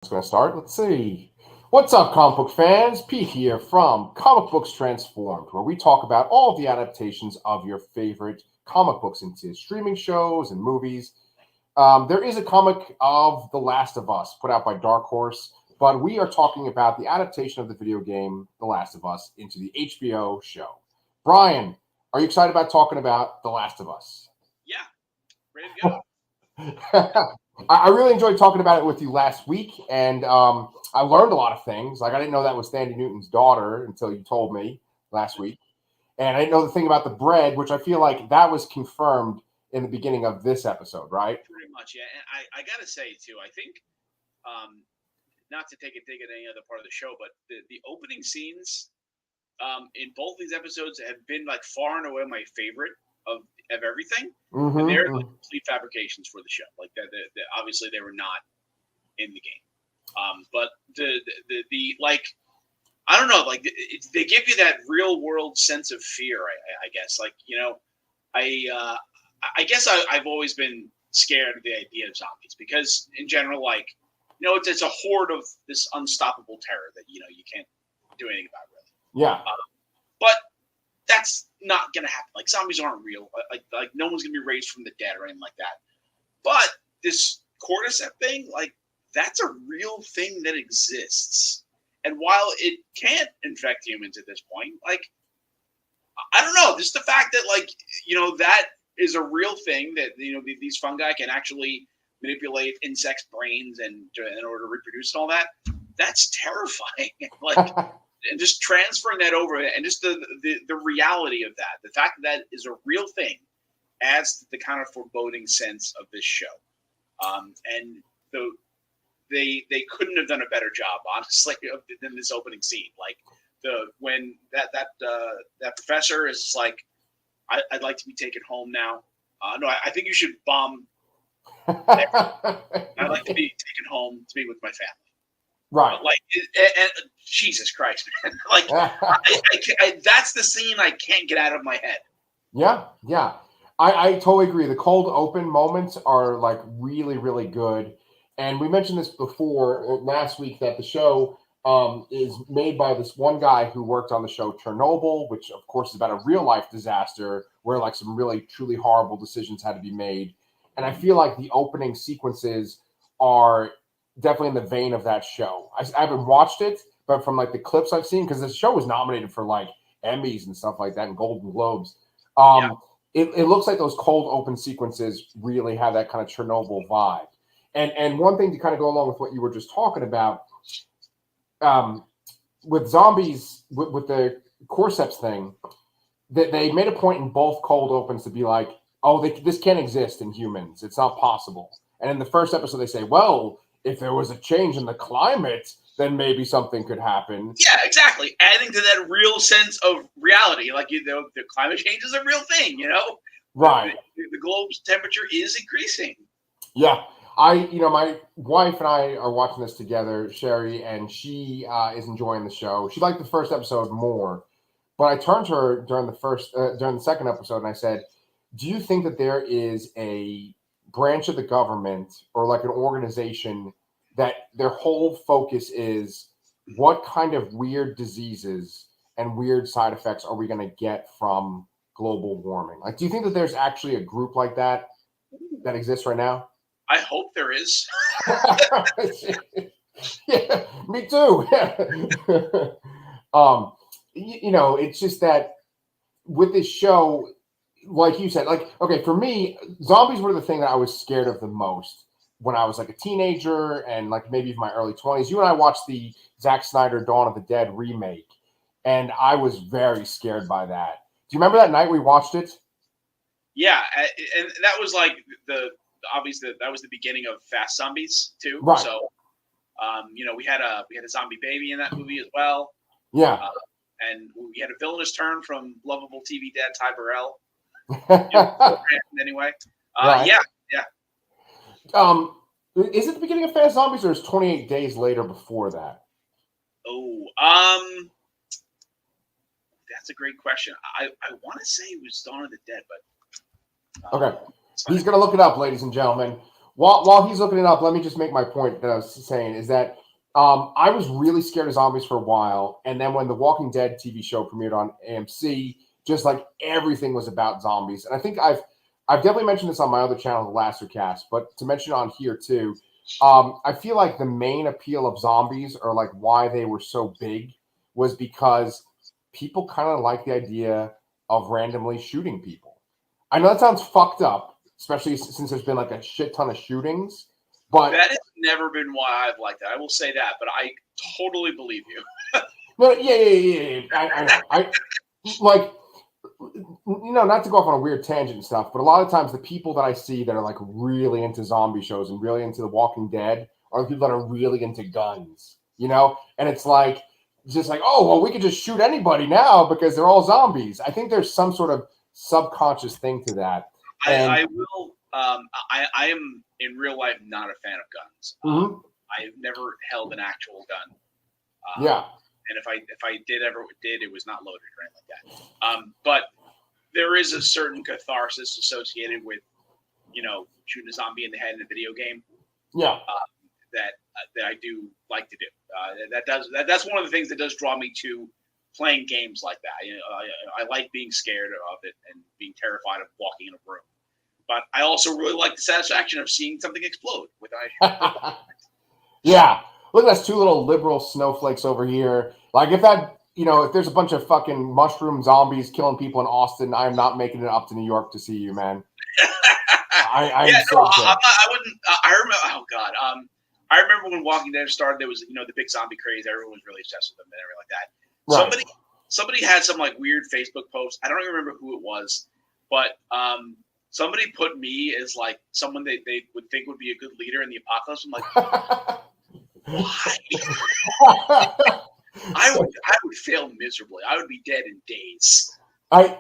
It's going to start. Let's see. What's up, comic book fans? Pete here from Comic Books Transformed, where we talk about all of the adaptations of your favorite comic books into streaming shows and movies. There is a comic of The Last of Us put out by Dark Horse, but we are talking about the adaptation of the video game The Last of Us into the HBO show. Brian, are you excited about talking about The Last of Us? Yeah, ready to go. I really enjoyed talking about it with you last week, and I learned a lot of things. Like I didn't know that was Sandy Newton's daughter until you told me last week, and I didn't know the thing about the bread, which I feel like that was confirmed in the beginning of this episode, right? Pretty much, yeah. And I gotta say too, I think, not to take a dig at any other part of the show, but the opening scenes in both these episodes have been like far and away my favorite of everything. And they're like complete fabrications for the show. Like that, obviously they were not in the game. But the like, I don't know, like they give you that real world sense of fear. I guess, like I guess I've always been scared of the idea of zombies because in general, like it's a horde of this unstoppable terror that you can't do anything about really. Yeah. But that's not gonna happen. Like zombies aren't real. Like no one's gonna be raised from the dead or anything like that. But this cordyceps thing, like that's a real thing that exists. And while it can't infect humans at this point, like I don't know, just the fact that that is a real thing that these fungi can actually manipulate insects' brains and in order to reproduce and all that. That's terrifying. Like. And just transferring that over, and just the reality of that, the fact that is a real thing, adds to the kind of foreboding sense of this show. And they couldn't have done a better job, honestly, than this opening scene. Like when that professor is like, I'd like to be taken home now. No, I think you should bomb. I'd like to be taken home to be with my family. Right. And Jesus Christ, man. Like, that's the scene I can't get out of my head. Yeah. I totally agree. The cold open moments are like really, really good. And we mentioned this before last week that the show is made by this one guy who worked on the show Chernobyl, which of course is about a real life disaster where like some really truly horrible decisions had to be made. And I feel like the opening sequences are definitely in the vein of that show. I haven't watched it, but from like the clips I've seen, because the show was nominated for like Emmys and stuff like that and Golden Globes. It looks like those cold open sequences really have that kind of Chernobyl vibe. And one thing to kind of go along with what you were just talking about, with zombies, with the cordyceps thing, that they made a point in both cold opens to be like, oh, this can't exist in humans. It's not possible. And in the first episode, they say, well, if there was a change in the climate, then maybe something could happen. Yeah, exactly. Adding to that real sense of reality. Like, the climate change is a real thing, Right. The globe's temperature is increasing. Yeah. My wife and I are watching this together, Sherry, and she is enjoying the show. She liked the first episode more. But I turned to her during the second episode and I said, do you think that there is a branch of the government or like an organization that their whole focus is what kind of weird diseases and weird side effects are we going to get from global warming? Like, do you think that there's actually a group like that exists right now? I hope there is. Yeah, me too. It's just that with this show, like you said, like, okay, for me, zombies were the thing that I was scared of the most when I was like a teenager and like maybe my early 20s. You and I watched the Zack Snyder Dawn of the Dead remake, and I was very scared by that. Do you remember that night we watched it? Yeah, and that was like obviously that was the beginning of Fast Zombies too. Right. So, we had a zombie baby in that movie as well. Yeah. And we had a villainous turn from lovable TV dad Ty Burrell. Anyway, right. Yeah. Is it the beginning of Fast Zombies or is 28 Days Later before that? Oh, that's a great question. I want to say it was Dawn of the Dead, but okay, he's gonna look it up, ladies and gentlemen. While he's looking it up, let me just make my point that I was saying is that I was really scared of zombies for a while, and then when the Walking Dead TV show premiered on AMC, just like everything was about zombies. And I think I've definitely mentioned this on my other channel, The Laster Cast, but to mention on here too, I feel like the main appeal of zombies, or like why they were so big, was because people kind of like the idea of randomly shooting people. I know that sounds fucked up, especially since there's been like a shit ton of shootings. But that has never been why I've liked that. I will say that, but I totally believe you. no, yeah. I know. I like, not to go off on a weird tangent and stuff, but a lot of times the people that I see that are like really into zombie shows and really into The Walking Dead are the people that are really into guns, And it's like, just like, oh, well, we could just shoot anybody now because they're all zombies. I think there's some sort of subconscious thing to that. I will. I am in real life not a fan of guns. I've never held an actual gun. Yeah. And if I did, it was not loaded or anything like that. But there is a certain catharsis associated with, shooting a zombie in the head in a video game. Yeah. That I do like to do. That's one of the things that does draw me to playing games like that. I like being scared of it and being terrified of walking in a room. But I also really like the satisfaction of seeing something explode. Yeah. Look at us, two little liberal snowflakes over here. Like if there's a bunch of fucking mushroom zombies killing people in Austin, I am not making it up to New York to see you, man. I wouldn't. I remember. Oh God. I remember when Walking Dead started. There was the big zombie craze. Everyone was really obsessed with them and everything like that. Right. Somebody had some like weird Facebook post. I don't even remember who it was, but somebody put me as like someone they would think would be a good leader in the apocalypse. I'm like, why? I would fail miserably. I would be dead in days. I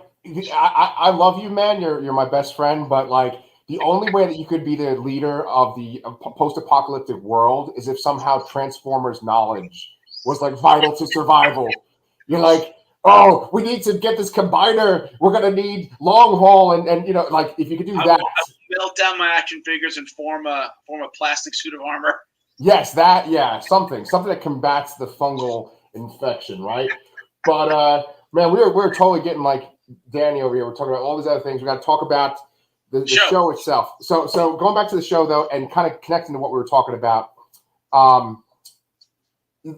love you, man. You're my best friend, but like the only way that you could be the leader of the post-apocalyptic world is if somehow Transformers knowledge was like vital to survival. You're like, oh, we need to get this combiner. We're gonna need long haul, and like if you could do that. I would melt down my action figures and form a plastic suit of armor. Yes, something that combats the fungal infection, right? But man, we're totally getting like Danny over here. We're talking about all these other things. We got to talk about the show itself. So going back to the show though, and kind of connecting to what we were talking about,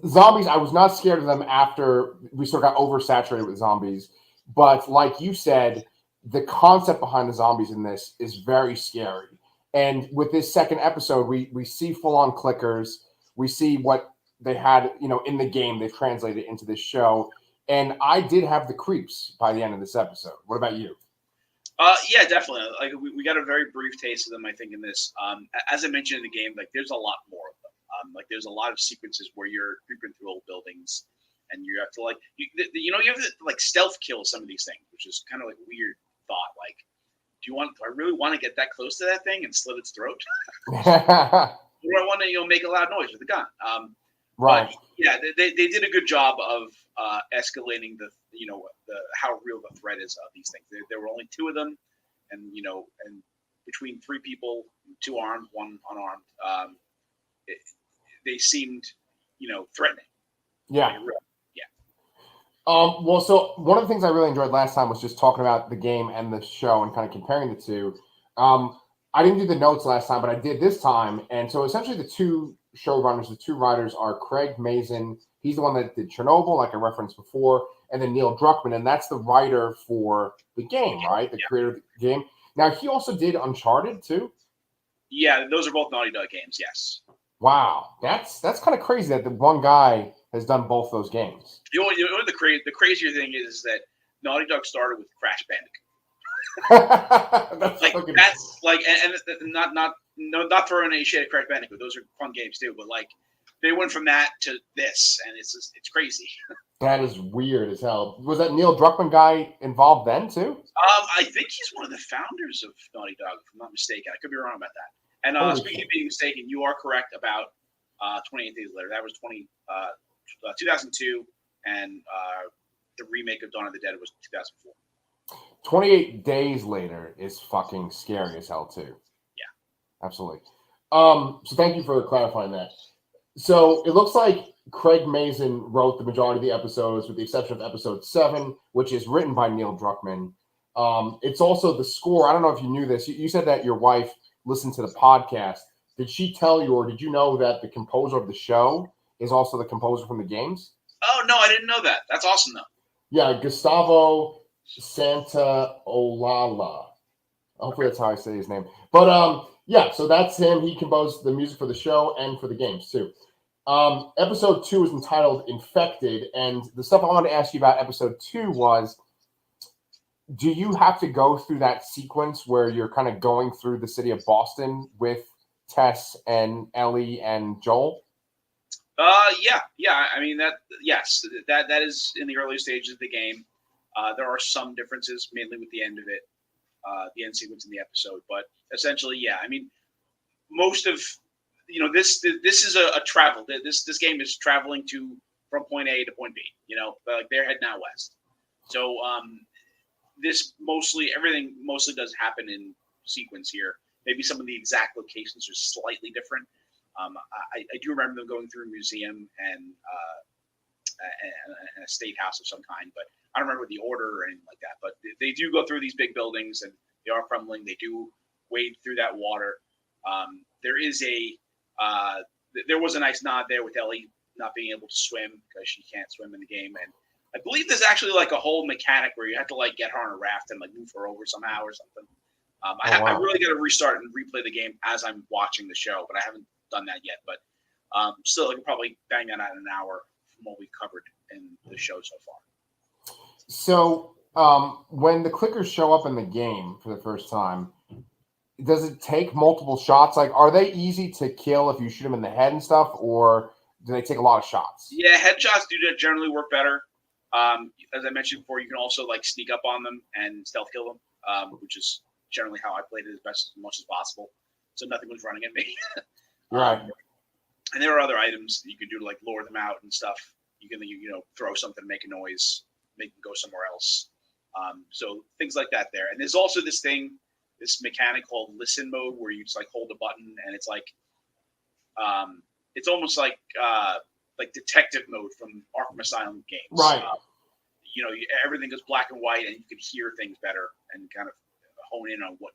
zombies. I was not scared of them after we sort of got oversaturated with zombies, but like you said, the concept behind the zombies in this is very scary. And with this second episode, we see full-on clickers. We see what they had, in the game. They've translated into this show. And I did have the creeps by the end of this episode. What about you? Yeah, definitely. Like we got a very brief taste of them, I think, in this. As I mentioned in the game, like there's a lot more of them. Like there's a lot of sequences where you're creeping through old buildings, and you have to you have to like stealth kill some of these things, which is kind of like a weird thought. Like, do I really want to get that close to that thing and slit its throat? Or do I want to make a loud noise with the gun? Right. But, yeah, they did a good job of escalating the how real the threat is of these things. There were only two of them, and between three people, two armed, one unarmed, they seemed threatening. Yeah. Well, so one of the things I really enjoyed last time was just talking about the game and the show and kind of comparing the two. I didn't do the notes last time, but I did this time. And so essentially the two showrunners, the two writers are Craig Mazin. He's the one that did Chernobyl, like I referenced before, and then Neil Druckmann, and that's the writer for the game, right? The creator of the game. Now, he also did Uncharted, too? Yeah, those are both Naughty Dog games, yes. Wow. That's kind of crazy that the one guy has done both those games. The crazier thing is that Naughty Dog started with Crash Bandicoot. and not throwing any shade at Crash Bandicoot. Those are fun games too, but like they went from that to this, and it's crazy. That is weird as hell. Was that Neil Druckmann guy involved then too? I think he's one of the founders of Naughty Dog, if I'm not mistaken. I could be wrong about that. And speaking of being mistaken, you are correct about 28 Days Later. That was 2002, and the remake of Dawn of the Dead was 2004. 28 Days Later is fucking scary as hell too. Yeah, absolutely. So thank you for clarifying that. So it looks like Craig Mazin wrote the majority of the episodes, with the exception of episode 7, which is written by Neil Druckmann. It's also the score. I don't know if you knew this. You said that your wife listened to the podcast. Did she tell you, or did you know that the composer of the show is also the composer from the games? Oh, no, I didn't know that. That's awesome, though. Yeah, Gustavo Santaolalla. Hopefully that's how I say his name. But yeah, so that's him. He composed the music for the show and for the games too. Episode 2 is entitled Infected, and the stuff I wanted to ask you about episode 2 was, do you have to go through that sequence where you're kind of going through the city of Boston with Tess and Ellie and Joel? Yeah. I mean yes, that is in the early stages of the game. There are some differences, mainly with the end of it, the end sequence in the episode. But essentially, yeah. I mean, most of this is a travel. This game is traveling from point A to point B. But like they're heading out west. So everything mostly does happen in sequence here. Maybe some of the exact locations are slightly different. I do remember them going through a museum and a state house of some kind, but I don't remember the order or anything like that. But they do go through these big buildings, and they are crumbling. They do wade through that water. There was a nice nod there with Ellie not being able to swim because she can't swim in the game, and I believe there's actually like a whole mechanic where you have to like get her on a raft and like move her over somehow or something. I really got to restart and replay the game as I'm watching the show, but I haven't done that yet. But still, I could probably bang that out in an hour from what we've covered in the show so far. So when the clickers show up in the game for the first time, does it take multiple shots? Like, are they easy to kill if you shoot them in the head and stuff, or do they take a lot of shots? Yeah, headshots do generally work better. As I mentioned before, you can also like sneak up on them and stealth kill them, which is generally how I played it as much as possible. So nothing was running at me. Right. And there are other items that you can do to like lure them out and stuff. You can throw something, make a noise, make them go somewhere else. So things like that there. And there's also this mechanic called listen mode, where you just like hold a button and it's like it's almost like detective mode from Arkham Asylum games. Right. Everything goes black and white, and you can hear things better and kind of hone in on what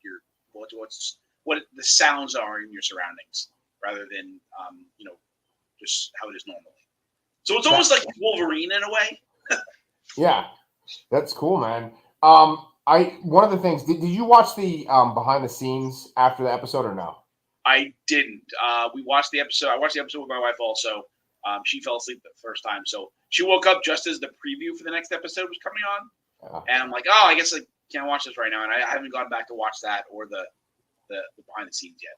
the sounds are in your surroundings, rather than just how it is normally. So it's almost like Wolverine in a way. Yeah, that's cool, man. One of the things, did you watch the behind the scenes after the episode or no? I didn't. We watched the episode. I watched the episode with my wife also. She fell asleep the first time, so she woke up just as the preview for the next episode was coming on. Yeah. And I'm like, oh, I guess I can't watch this right now, and I haven't gone back to watch that or the behind the scenes yet.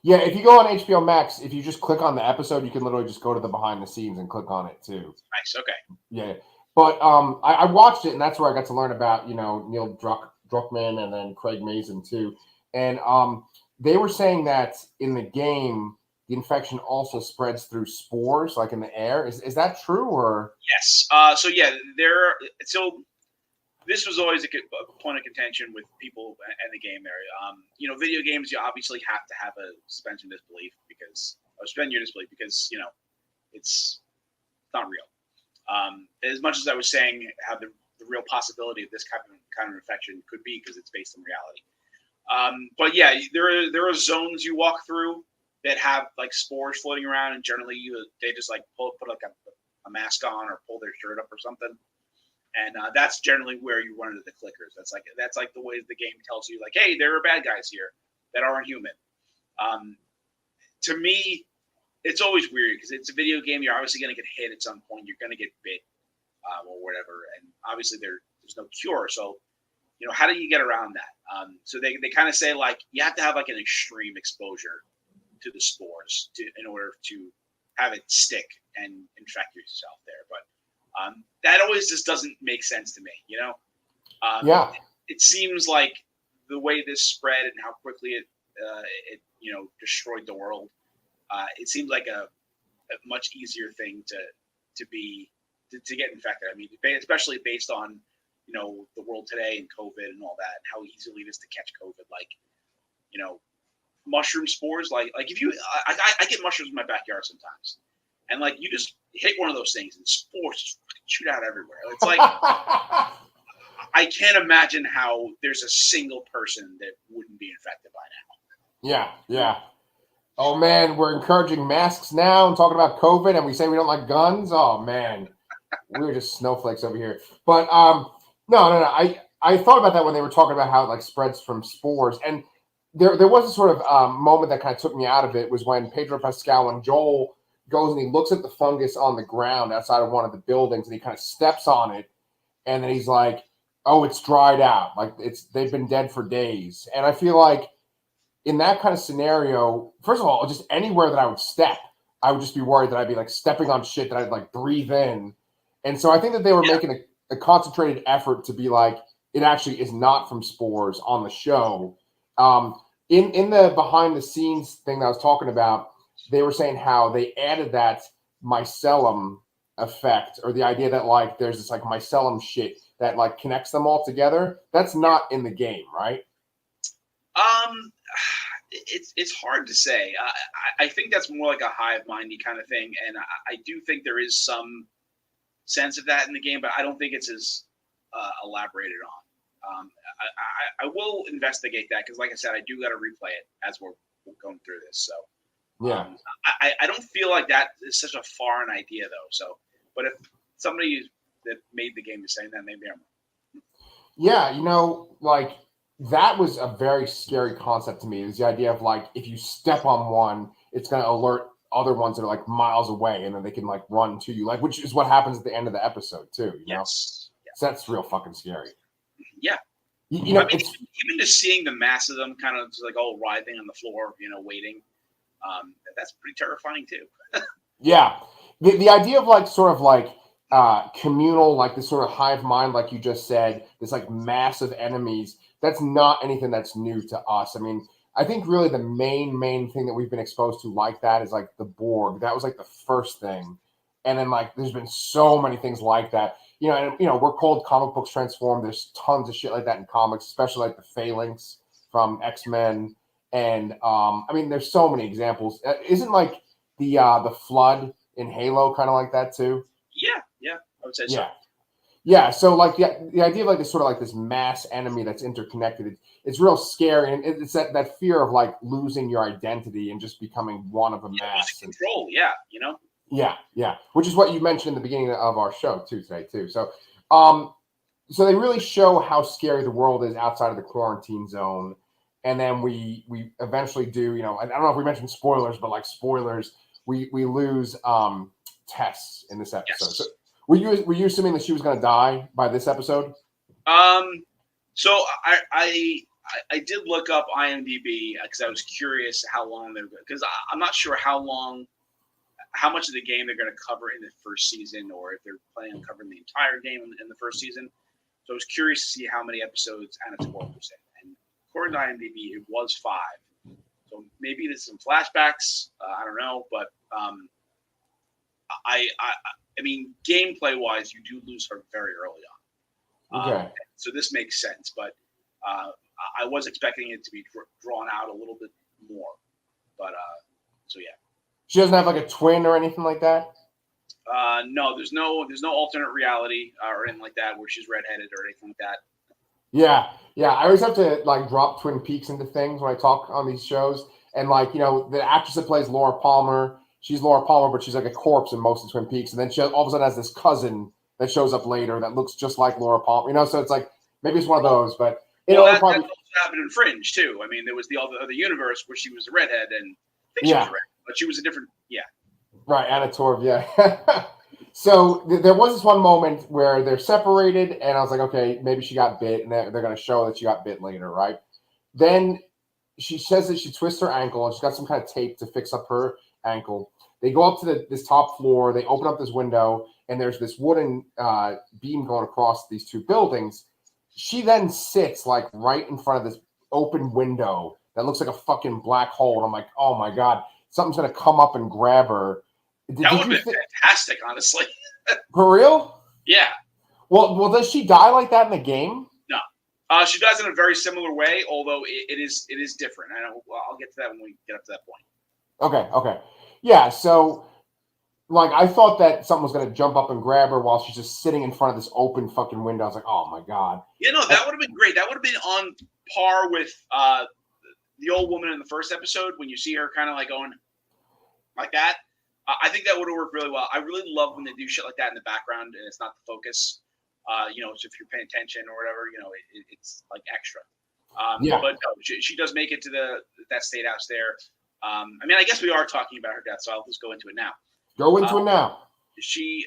Yeah, if you go on HBO Max, if you just click on the episode, you can literally just go to the behind the scenes and click on it too. Nice. Okay. Yeah, but I watched it, and that's where I got to learn about Neil Druckmann and then Craig Mazin too, and they were saying that in the game, the infection also spreads through spores, like in the air. Is that true, or? Yes. So this was always a point of contention with people in the game there. Video games, you obviously have to have a suspension of disbelief suspend your disbelief because it's not real. As much as I was saying how the real possibility of this kind of infection could be, because it's based on reality. But yeah, there are zones you walk through that have like spores floating around, and generally they just like put like a mask on or pull their shirt up or something. And that's generally where you run into the clickers. That's like the way the game tells you, like, hey, there are bad guys here that aren't human. To me, it's always weird because it's a video game. You're obviously going to get hit at some point. You're going to get bit or whatever. And obviously there's no cure. So, how do you get around that? So they kind of say, like, you have to have like an extreme exposure to the spores in order to have it stick and infect yourself there. But that always just doesn't make sense to me, Yeah. It seems like the way this spread and how quickly it destroyed the world. It seems like a much easier thing to get infected. I mean, especially based on the world today and COVID and all that, and how easily it is to catch COVID. Like, mushroom spores. Like if you, I get mushrooms in my backyard sometimes, and like you just hit one of those things and spores just shoot out everywhere. It's like I can't imagine how there's a single person that wouldn't be infected by now. Yeah, yeah. Oh man, we're encouraging masks now and talking about COVID, and we say we don't like guns. Oh man, we're just snowflakes over here. But no. I thought about that when they were talking about how it like spreads from spores, and there was a sort of moment that kind of took me out of it was when Pedro Pascal and Joel goes and he looks at the fungus on the ground outside of one of the buildings, and he kind of steps on it, and then he's like, "Oh, it's dried out. Like they've been dead for days." And I feel like in that kind of scenario, first of all, just anywhere that I would step, I would just be worried that I'd be like stepping on shit that I'd like breathe in. And so I think that they were making a concentrated effort to be like, it actually is not from spores on the show. In the behind the scenes thing that I was talking about, they were saying how they added that mycelium effect, or the idea that like there's this like mycelium shit that like connects them all together. That's not in the game, right? It's hard to say. I think that's more like a hive mindy kind of thing, and I do think there is some sense of that in the game, but I don't think it's as elaborated on. I will investigate that because, like I said, I do got to replay it as we're going through this. So yeah, I don't feel like that is such a foreign idea though. So, but if somebody that made the game is saying that, maybe I'm wrong. Yeah, like. That was a very scary concept to me. It was the idea of like if you step on one, it's going to alert other ones that are like miles away, and then they can like run to you, like which is what happens at the end of the episode too. You know, so that's real fucking scary. Yeah, you know, I mean, even just seeing the mass of them kind of just like all writhing on the floor, waiting. That's pretty terrifying too. Yeah, the idea of like sort of like communal, like this sort of hive mind, like you just said, this like massive enemies. That's not anything that's new to us. I mean, I think really the main thing that we've been exposed to like that is like the Borg. That was like the first thing. And then like there's been so many things like that. We're called comic books transform. There's tons of shit like that in comics, especially like the Phalanx from X-Men. And I mean, there's so many examples. Isn't like the Flood in Halo kind of like that too? Yeah, I would say so. Yeah, so like the idea of like this sort of like this mass enemy that's interconnected, it's real scary, and it's that fear of like losing your identity and just becoming one of a mass. Control, Yeah, which is what you mentioned in the beginning of our show today too. So, so they really show how scary the world is outside of the quarantine zone, and then we eventually do. I don't know if we mentioned spoilers, but like spoilers, we lose Tess in this episode. Yes. So, were you assuming that she was going to die by this episode? So I did look up IMDb because I was curious how long they're going, because I'm not sure how much of the game they're going to cover in the first season, or if they're planning on covering the entire game in the first season. So I was curious to see how many episodes Anna Torv was in. And according to IMDb, it was 5. So maybe there's some flashbacks. I don't know, but I mean, gameplay-wise, you do lose her very early on. Okay. So this makes sense, but I was expecting it to be drawn out a little bit more. But so yeah. She doesn't have like a twin or anything like that? No, there's no alternate reality or anything like that where she's redheaded or anything like that. Yeah. I always have to like drop Twin Peaks into things when I talk on these shows, and like the actress that plays Laura Palmer. She's Laura Palmer, but she's like a corpse in most of Twin Peaks. And then she all of a sudden has this cousin that shows up later that looks just like Laura Palmer. So it's like maybe it's one of those. But that also happened in Fringe too. I mean, there was the other universe where she was a redhead, and I think she was a redhead, but she was a different. Yeah. Right, Anna Torv. Yeah. So there was this one moment where they're separated, and I was like, okay, maybe she got bit, and they're going to show that she got bit later, right? Then she says that she twists her ankle, and she's got some kind of tape to fix up her ankle. They go up to this top floor. They open up this window, and there's this wooden beam going across these two buildings. She then sits like right in front of this open window that looks like a fucking black hole. And I'm like, oh my God, something's going to come up and grab her. That would have been fantastic, honestly. For real? Yeah. Well, does she die like that in the game? No. She does it in a very similar way, although it is different. I'll get to that when we get up to that point. Okay. Yeah, so like I thought that something was gonna jump up and grab her while she's just sitting in front of this open fucking window. I was like, oh my god. That would have been great. That would have been on par with the old woman in the first episode when you see her kind of like going like that. I think that would have worked really well. I really love when they do shit like that in the background and it's not the focus. So if you're paying attention or whatever, it's like extra. But no, she does make it to that state house there. I guess we are talking about her death, so I'll just go into it now. Go into it now. She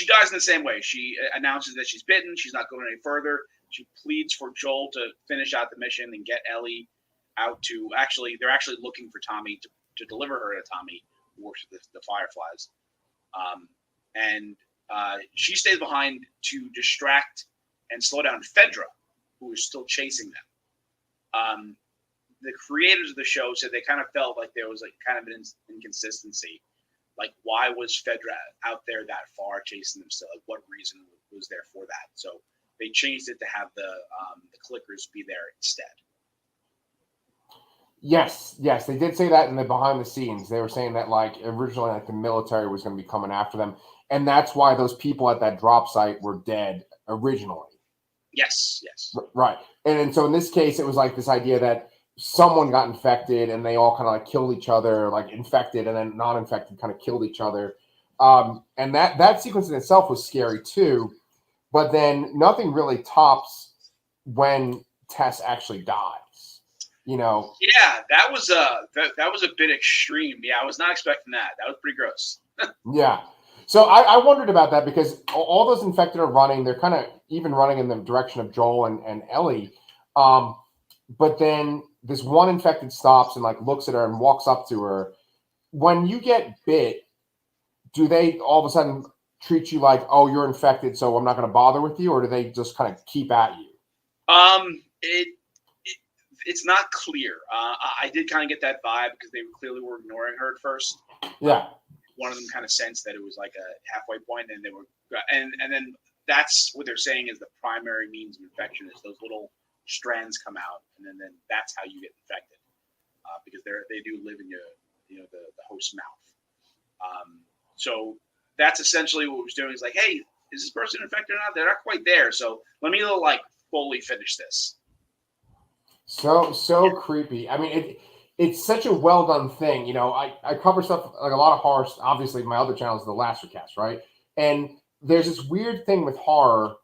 dies in the same way. She announces that she's bitten. She's not going any further. She pleads for Joel to finish out the mission and get Ellie out to they're actually looking for Tommy to deliver her to Tommy, who works with the Fireflies. And she stays behind to distract and slow down Fedra, who is still chasing them. The creators of the show said they kind of felt like there was like kind of an inconsistency. Like, why was Fedra out there that far chasing them still? Like, what reason was there for that? So they changed it to have the clickers be there instead. Yes, they did say that in the behind the scenes. They were saying that like originally like the military was going to be coming after them, and that's why those people at that drop site were dead originally. Yes. Right, and so in this case, it was like this idea that someone got infected and they all kind of like killed each other, like infected and then non-infected kind of killed each other. And that sequence in itself was scary too. But then nothing really tops when Tess actually dies. Yeah, that was a bit extreme. Yeah, I was not expecting that. That was pretty gross. Yeah. So I wondered about that because all those infected are running. They're kind of even running in the direction of Joel and Ellie. But then this one infected stops and like looks at her and walks up to her. When you get bit, do they all of a sudden treat you like, oh, you're infected, so I'm not going to bother with you, or do they just kind of keep at you? It's not clear. I did kind of get that vibe because they clearly were ignoring her at first. Yeah. One of them kind of sensed that it was like a halfway point, and they were, and then that's what they're saying is the primary means of infection is those little strands come out, and then that's how you get infected, because they do live in the host's mouth. So that's essentially what we're doing is like, hey, is this person infected or not? They're not quite there, so let me like fully finish this. So creepy. I mean, it's such a well done thing. I cover stuff like a lot of horror. Obviously, my other channel is the Lastercast, right? And there's this weird thing with horror.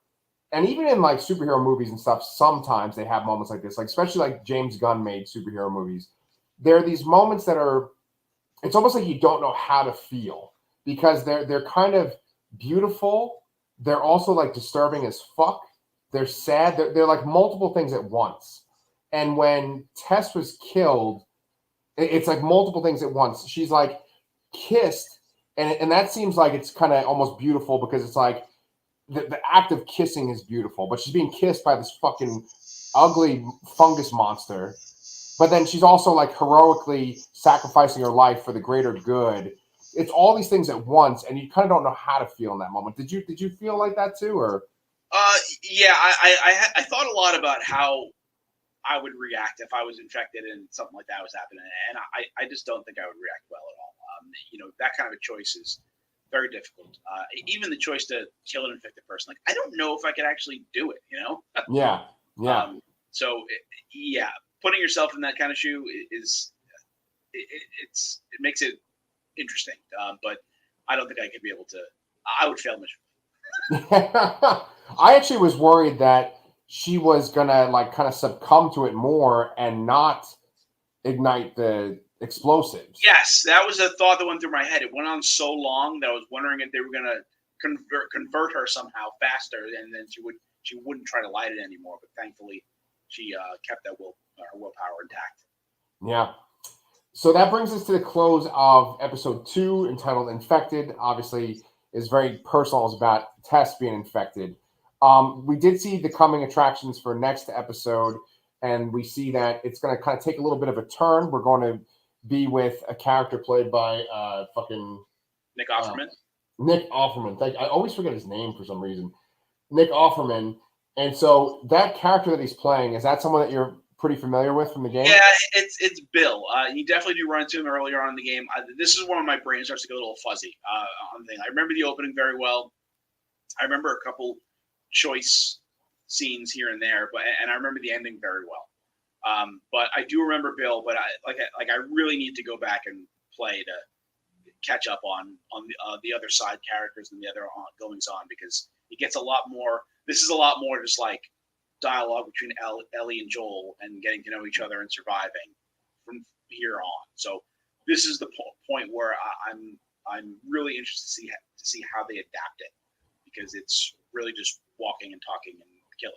And even in like superhero movies and stuff, sometimes they have moments like this, like especially like James Gunn made superhero movies. There are these moments that it's almost like you don't know how to feel because they're kind of beautiful. They're also like disturbing as fuck. They're sad. They're like multiple things at once. And when Tess was killed, it's like multiple things at once. She's like kissed, and that seems like it's kind of almost beautiful because it's like, the act of kissing is beautiful, but she's being kissed by this fucking ugly fungus monster. But then she's also like heroically sacrificing her life for the greater good. It's all these things at once, and you kind of don't know how to feel in that moment. Did you feel like that too, or? Yeah, I thought a lot about how I would react if I was infected and something like that was happening, and I just don't think I would react well at all. That kind of a choice is very difficult. Even the choice to kill an infected person, like I don't know if I could actually do it. Yeah. Yeah. Putting yourself in that kind of shoe is it makes it interesting. But I don't think I could be able to. I would fail miserably. I actually was worried that she was gonna like kind of succumb to it more and not ignite the explosives. Yes, that was a thought that went through my head. It went on so long that I was wondering if they were gonna convert her somehow faster, and then she wouldn't try to light it anymore. But thankfully, she kept that her willpower intact. Yeah. So that brings us to the close of episode 2, entitled "Infected." Obviously, is very personal. It's about Tess being infected. We did see the coming attractions for next episode, and we see that it's going to kind of take a little bit of a turn. We're going to be with a character played by fucking Nick Offerman. Nick Offerman. I always forget his name for some reason. Nick Offerman, And so that character that he's playing, is that someone that you're pretty familiar with from the game? Yeah, it's Bill. You definitely do run into him earlier on in the game. This is one of my brain starts to get a little fuzzy on the thing. I remember the opening very well. I remember a couple choice scenes here and there, and I remember the ending very well. But I do remember Bill. But I really need to go back and play to catch up on the other side characters and the other goings on, because it gets a lot more. This is a lot more just like dialogue between Ellie and Joel and getting to know each other and surviving from here on. So this is the point where I'm really interested to see how they adapt it, because it's really just walking and talking and killing.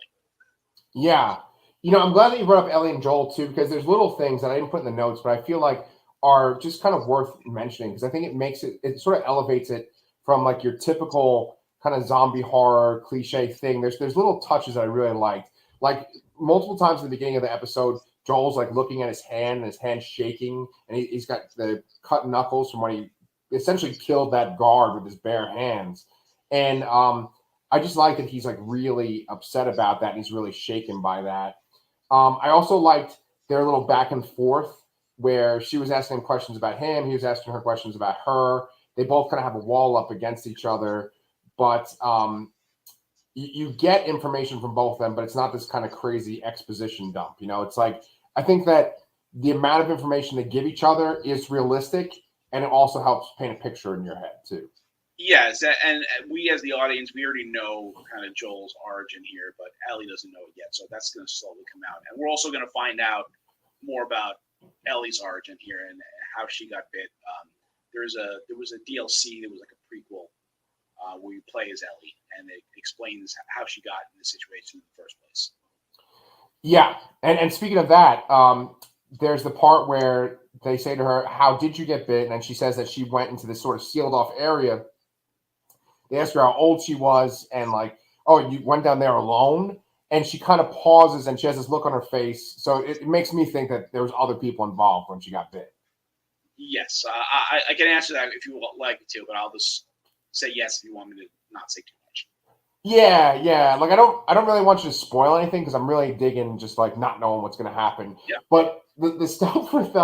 Yeah. I'm glad that you brought up Ellie and Joel too, because there's little things that I didn't put in the notes, but I feel like are just kind of worth mentioning, because I think it sort of elevates it from like your typical kind of zombie horror cliche thing. There's little touches that I really liked. Like multiple times at the beginning of the episode, Joel's like looking at his hand and his hand's shaking, and he's got the cut knuckles from when he essentially killed that guard with his bare hands. And I just like that he's like really upset about that, and he's really shaken by that. I also liked their little back and forth where she was asking him questions about him, he was asking her questions about her. They both kind of have a wall up against each other, but you get information from both of them, but it's not this kind of crazy exposition dump. It's like, I think that the amount of information they give each other is realistic, and it also helps paint a picture in your head too. Yes, and we as the audience, we already know kind of Joel's origin here, but Ellie doesn't know it yet, so that's going to slowly come out. And we're also going to find out more about Ellie's origin here and how she got bit. There was a DLC that was like a prequel where you play as Ellie, and it explains how she got in the situation in the first place. Yeah, and speaking of that, there's the part where they say to her, "How did you get bit?" And she says that she went into this sort of sealed off area. They ask her how old she was, and like, "Oh, you went down there alone?" And she kind of pauses, and she has this look on her face. So it makes me think that there was other people involved when she got bit. Yes, I can answer that if you would like me to, but I'll just say yes if you want me to not say too much. Yeah. Like I don't really want you to spoil anything, because I'm really digging just like not knowing what's going to happen. Yeah. But the stuff with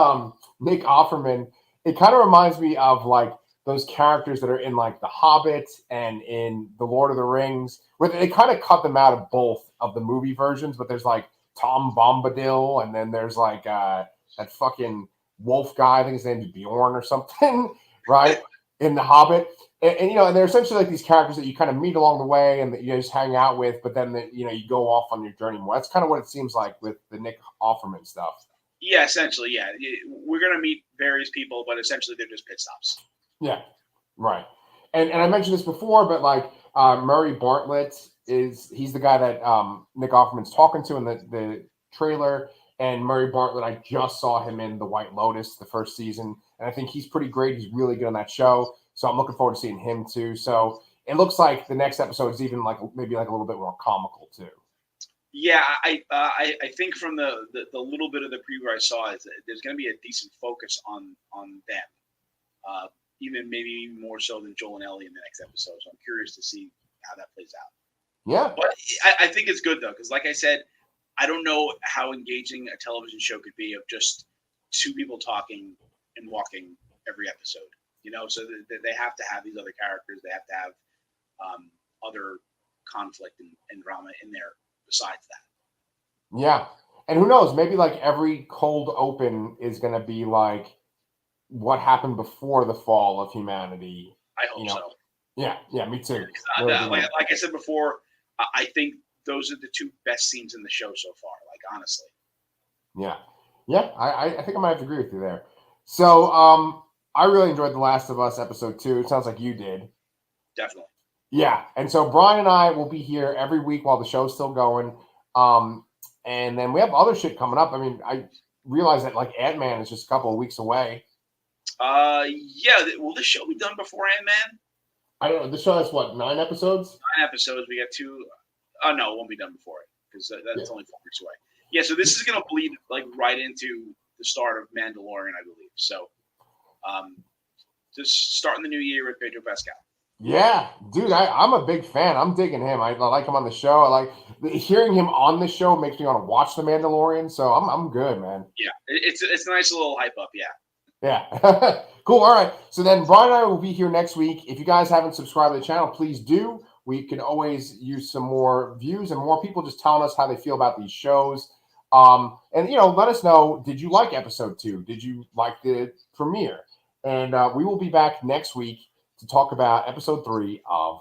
Nick Offerman, it kind of reminds me of like those characters that are in like The Hobbit and in The Lord of the Rings, where they kind of cut them out of both of the movie versions. But there's like Tom Bombadil, and then there's like that fucking wolf guy. I think his name's Bjorn or something, right? In The Hobbit. And they're essentially like these characters that you kind of meet along the way and that you just hang out with, but then you go off on your journey more. That's kind of what it seems like with the Nick Offerman stuff. Yeah, essentially, yeah. We're gonna meet various people, but essentially they're just pit stops. Yeah, right. And I mentioned this before, but like Murray Bartlett he's the guy that Nick Offerman's talking to in the trailer. And Murray Bartlett, I just saw him in The White Lotus, the first season, and I think he's pretty great. He's really good on that show. So I'm looking forward to seeing him too. So it looks like the next episode is even like maybe like a little bit more comical too. Yeah, I think from the little bit of the preview I saw is that there's going to be a decent focus on them, maybe more so than Joel and Ellie in the next episode. So I'm curious to see how that plays out. Yeah, but I think it's good though, because like I said, I don't know how engaging a television show could be of just two people talking and walking every episode. So they have to have these other characters. They have to have other conflict and drama in there besides that. Yeah. And who knows, maybe like every cold open is going to be like what happened before the fall of humanity. I hope so. Yeah, me too. Like I said before, I think those are the two best scenes in the show so far, like honestly. Yeah, I think I might have to agree with you there. So I really enjoyed The Last of Us episode 2. It sounds like you did. Definitely. Yeah, and so Brian and I will be here every week while the show's still going. And then we have other shit coming up. I mean, I realize that like Ant-Man is just a couple of weeks away. Yeah. Will this show be done before Ant-Man? I don't know. The show has what, 9 episodes? 9 episodes. We got 2. Oh no, it won't be done before it, because that's only 4 weeks away. Yeah, so this is gonna bleed like right into the start of Mandalorian, I believe. So, just starting the new year with Pedro Pascal. Yeah, dude, I'm a big fan. I'm digging him. I like him on the show. I like hearing him on the show makes me want to watch The Mandalorian. So I'm good, man. Yeah, it's a nice little hype up. Yeah. Yeah. Cool. All right. So then Brian and I will be here next week. If you guys haven't subscribed to the channel, please do. We can always use some more views and more people just telling us how they feel about these shows. And let us know, did you like episode 2? Did you like the premiere? And we will be back next week to talk about episode 3 of